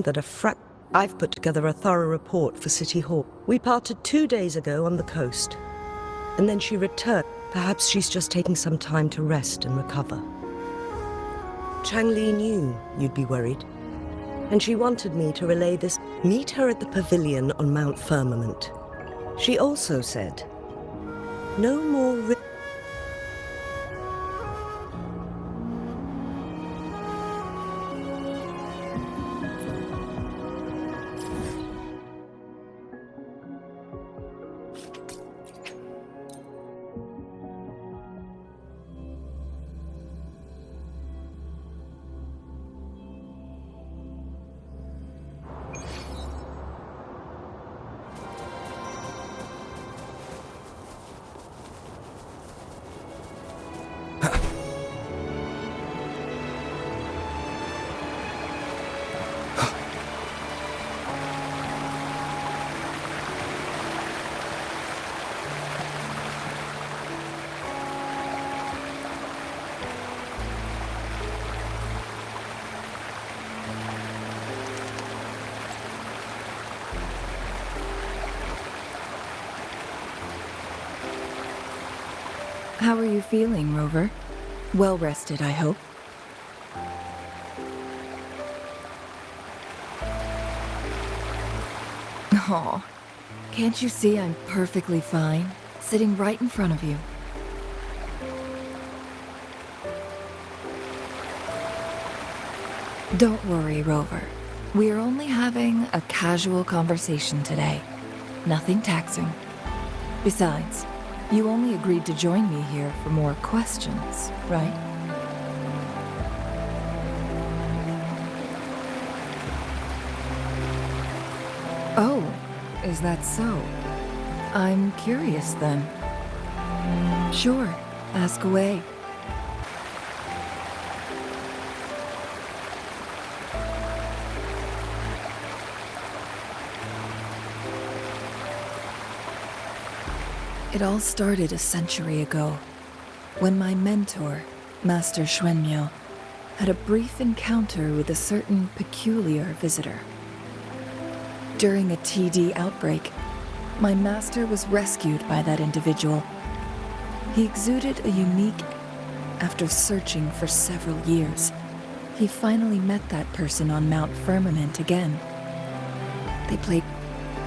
that I've put together a thorough report for City Hall. We parted 2 days ago on the coast, and then she returned. Perhaps she's just taking some time to rest and recover. Changli knew you'd be worried, and she wanted me to relay this. Meet her at the pavilion on Mount Firmament. She also said, no more How are you feeling, Rover? Well rested, I hope. Aw, can't you see I'm perfectly fine, sitting right in front of you? Don't worry, Rover. We are only having a casual conversation today. Nothing taxing. Besides, you only agreed to join me here for more questions, right? Oh, is that so? I'm curious then. Sure, ask away. It all started a century ago, when my mentor, Master Xuanmiao, had a brief encounter with a certain peculiar visitor. During a TD outbreak, my master was rescued by that individual. He exuded a unique... After searching for several years, he finally met that person on Mount Firmament again. They played...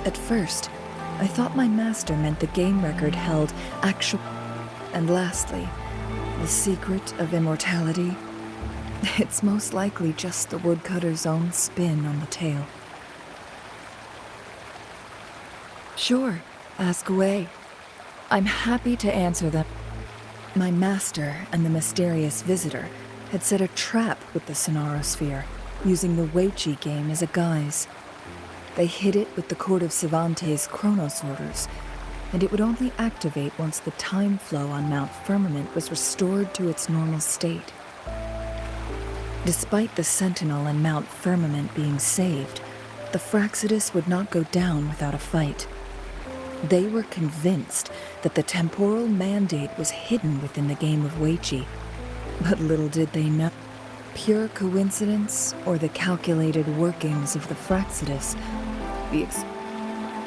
At first, I thought my master meant the game record held actual... And lastly, the secret of immortality. It's most likely just the woodcutter's own spin on the tale. Sure, ask away. I'm happy to answer them. My master and the mysterious visitor had set a trap with the Sonarosphere, using the Weiqi game as a guise. They hid it with the Court of Civante's Chronos orders, and it would only activate once the time flow on Mount Firmament was restored to its normal state. Despite the Sentinel and Mount Firmament being saved, the Fraxidus would not go down without a fight. They were convinced that the temporal mandate was hidden within the game of Weiqi, but little did they know. Pure coincidence or the calculated workings of the Fraxidus,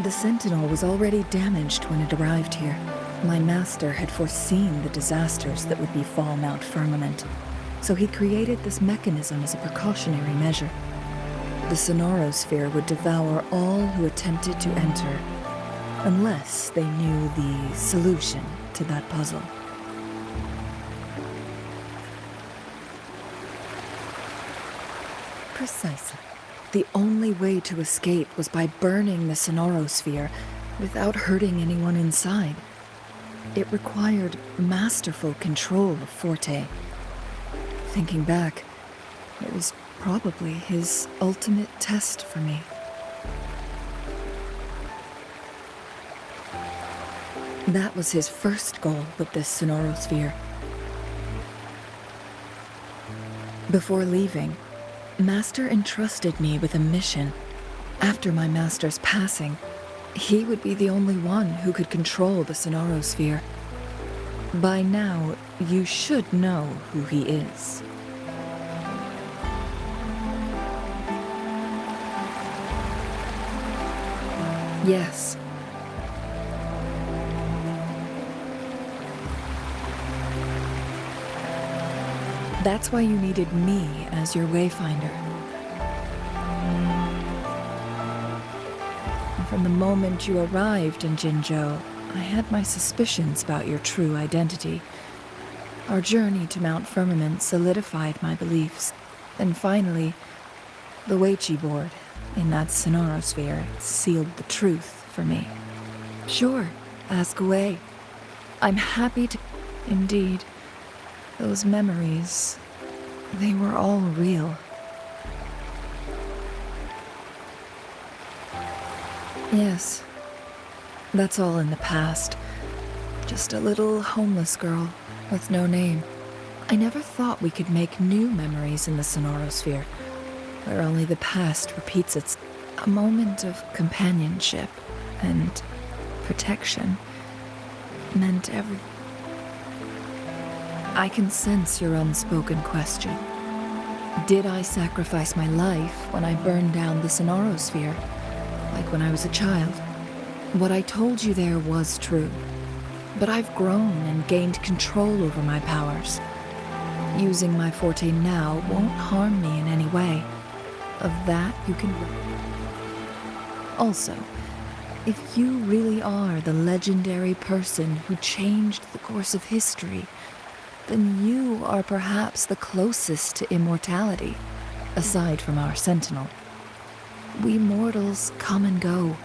the Sentinel was already damaged when it arrived here. My master had foreseen the disasters that would befall Mount Firmament, so he created this mechanism as a precautionary measure. The Sonarosphere would devour all who attempted to enter, unless they knew the solution to that puzzle. Precisely. The only way to escape was by burning the Sonarosphere without hurting anyone inside. It required masterful control of Forte. Thinking back, it was probably his ultimate test for me. That was his first goal with this Sonarosphere. Before leaving, Master entrusted me with a mission. After my master's passing, he would be the only one who could control the Sonarosphere. By now, you should know who he is. Yes. That's why you needed me as your wayfinder. And from the moment you arrived in Jinzhou, I had my suspicions about your true identity. Our journey to Mount Firmament solidified my beliefs. And finally, the Weiqi board in that sonorosphere sealed the truth for me. Sure, ask away. I'm happy to... Indeed, those memories, they were all real. Yes, that's all in the past. Just a little homeless girl with no name. I never thought we could make new memories in the sonorosphere, where only the past repeats its... A moment of companionship and protection meant everything. I can sense your unspoken question. Did I sacrifice my life when I burned down the sonorosphere, like when I was a child? What I told you there was true, but I've grown and gained control over my powers. Using my forte now won't harm me in any way. Of that you can... Also, if you really are the legendary person who changed the course of history, then you are perhaps the closest to immortality, aside from our sentinel. We mortals come and go.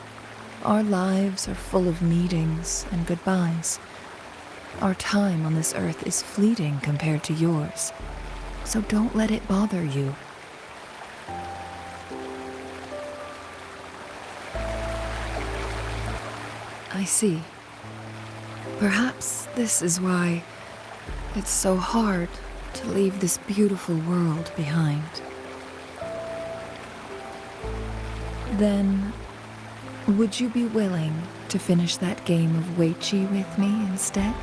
Our lives are full of meetings and goodbyes. Our time on this earth is fleeting compared to yours, so don't let it bother you. I see. Perhaps this is why it's so hard to leave this beautiful world behind. Then, would you be willing to finish that game of Weiqi with me instead?